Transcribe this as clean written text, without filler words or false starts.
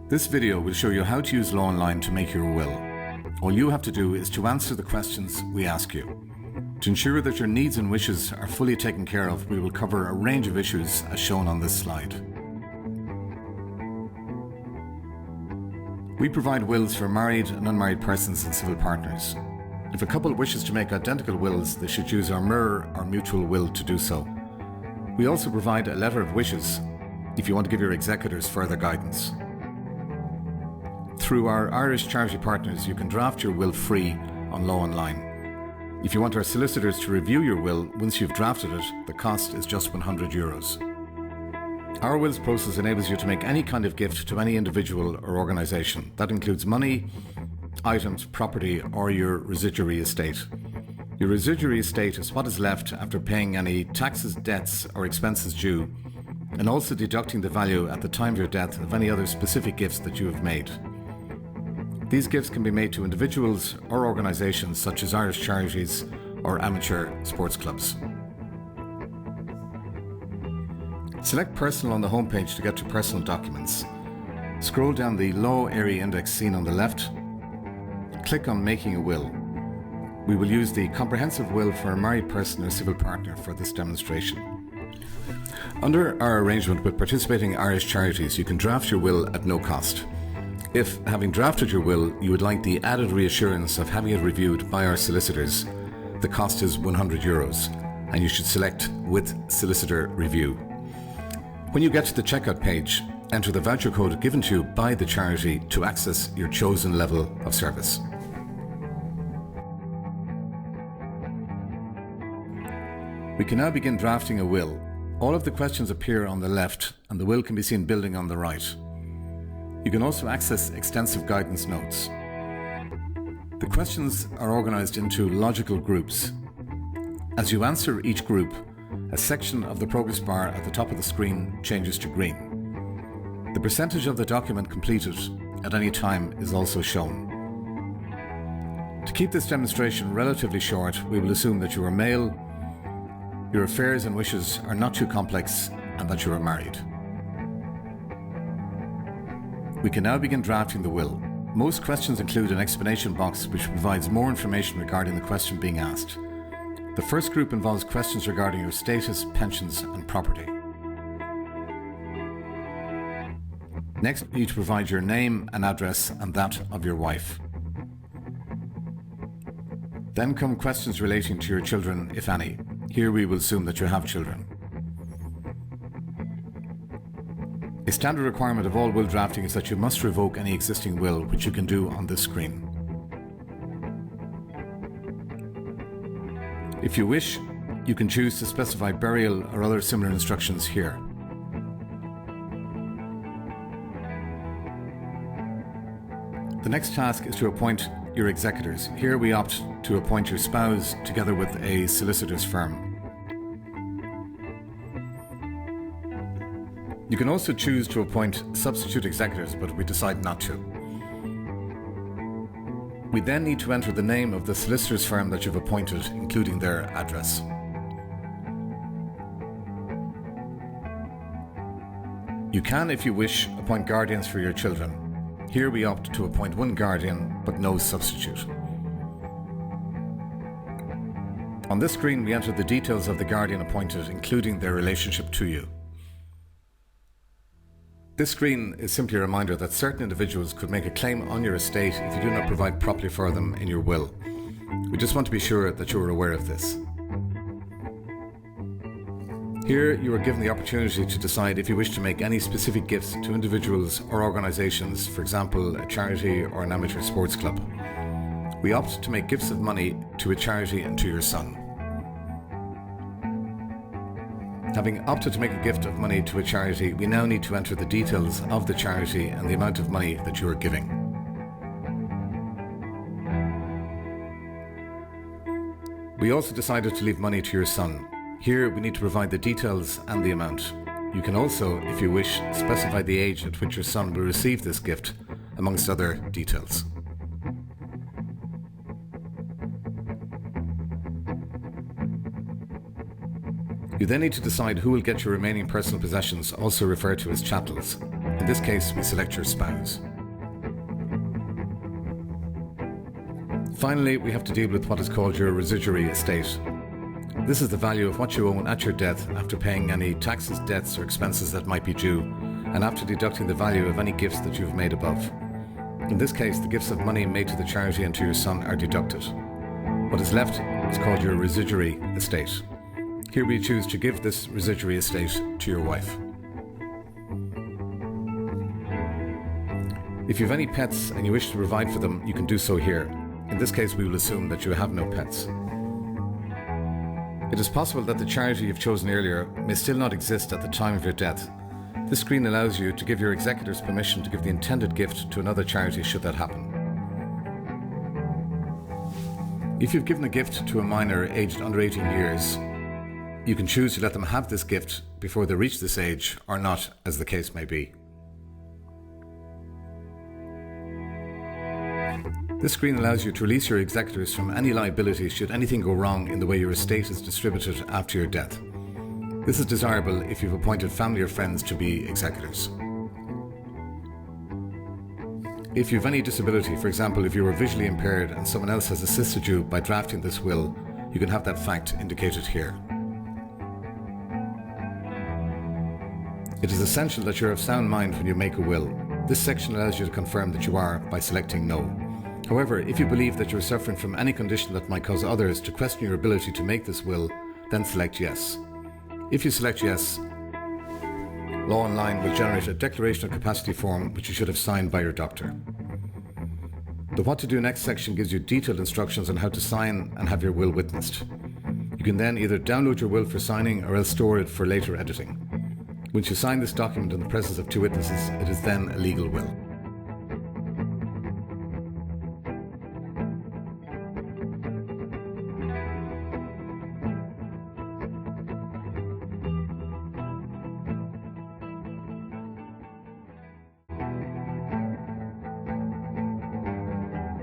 This video will show you how to use LawOnline to make your will. All you have to do is to answer the questions we ask you. To ensure that your needs and wishes are fully taken care of, we will cover a range of issues as shown on this slide. We provide wills for married and unmarried persons and civil partners. If a couple wishes to make identical wills, they should use our mirror or mutual will to do so. We also provide a letter of wishes if you want to give your executors further guidance. Through our Irish charity partners, you can draft your will free on LawOnline. If you want our solicitors to review your will once you've drafted it, the cost is just €100. Our wills process enables you to make any kind of gift to any individual or organisation. That includes money, items, property, or your residuary estate. Your residuary estate is what is left after paying any taxes, debts, or expenses due, and also deducting the value at the time of your death of any other specific gifts that you have made. These gifts can be made to individuals or organisations such as Irish charities or amateur sports clubs. Select Personal on the homepage to get to Personal Documents. Scroll down the Law Area Index seen on the left. Click on Making a Will. We will use the Comprehensive Will for a married person or civil partner for this demonstration. Under our arrangement with participating Irish charities, you can draft your will at no cost. If, having drafted your will, you would like the added reassurance of having it reviewed by our solicitors, the cost is €100, and you should select With Solicitor Review. When you get to the checkout page, enter the voucher code given to you by the charity to access your chosen level of service. We can now begin drafting a will. All of the questions appear on the left, and the will can be seen building on the right. You can also access extensive guidance notes. The questions are organised into logical groups. As you answer each group, a section of the progress bar at the top of the screen changes to green. The percentage of the document completed at any time is also shown. To keep this demonstration relatively short, we will assume that you are male, your affairs and wishes are not too complex, and that you are married. We can now begin drafting the will. Most questions include an explanation box which provides more information regarding the question being asked. The first group involves questions regarding your status, pensions, and property. Next, you need to provide your name and address and that of your wife. Then come questions relating to your children, if any. Here we will assume that you have children. A standard requirement of all will drafting is that you must revoke any existing will, which you can do on this screen. If you wish, you can choose to specify burial or other similar instructions here. The next task is to appoint your executors. Here we opt to appoint your spouse together with a solicitor's firm. You can also choose to appoint substitute executors, but we decide not to. We then need to enter the name of the solicitor's firm that you've appointed, including their address. You can, if you wish, appoint guardians for your children. Here we opt to appoint one guardian, but no substitute. On this screen, we enter the details of the guardian appointed, including their relationship to you. This screen is simply a reminder that certain individuals could make a claim on your estate if you do not provide properly for them in your will. We just want to be sure that you are aware of this. Here you are given the opportunity to decide if you wish to make any specific gifts to individuals or organisations, for example, a charity or an amateur sports club. We opt to make gifts of money to a charity and to your son. Having opted to make a gift of money to a charity, we now need to enter the details of the charity and the amount of money that you are giving. We also decided to leave money to your son. Here we need to provide the details and the amount. You can also, if you wish, specify the age at which your son will receive this gift, amongst other details. You then need to decide who will get your remaining personal possessions, also referred to as chattels. In this case, we select your spouse. Finally, we have to deal with what is called your residuary estate. This is the value of what you own at your death after paying any taxes, debts or expenses that might be due, and after deducting the value of any gifts that you've made above. In this case, the gifts of money made to the charity and to your son are deducted. What is left is called your residuary estate. Here we choose to give this residuary estate to your wife. If you have any pets and you wish to provide for them, you can do so here. In this case, we will assume that you have no pets. It is possible that the charity you've chosen earlier may still not exist at the time of your death. This screen allows you to give your executors permission to give the intended gift to another charity should that happen. If you've given a gift to a minor aged under 18 years, you can choose to let them have this gift before they reach this age or not, as the case may be. This screen allows you to release your executors from any liability should anything go wrong in the way your estate is distributed after your death. This is desirable if you've appointed family or friends to be executors. If you have any disability, for example, if you were visually impaired and someone else has assisted you by drafting this will, you can have that fact indicated here. It is essential that you're of sound mind when you make a will. This section allows you to confirm that you are by selecting no. However, if you believe that you're suffering from any condition that might cause others to question your ability to make this will, then select yes. If you select yes, LawOnline will generate a declaration of capacity form which you should have signed by your doctor. The What to Do Next section gives you detailed instructions on how to sign and have your will witnessed. You can then either download your will for signing or else store it for later editing. Once you sign this document in the presence of two witnesses, it is then a legal will.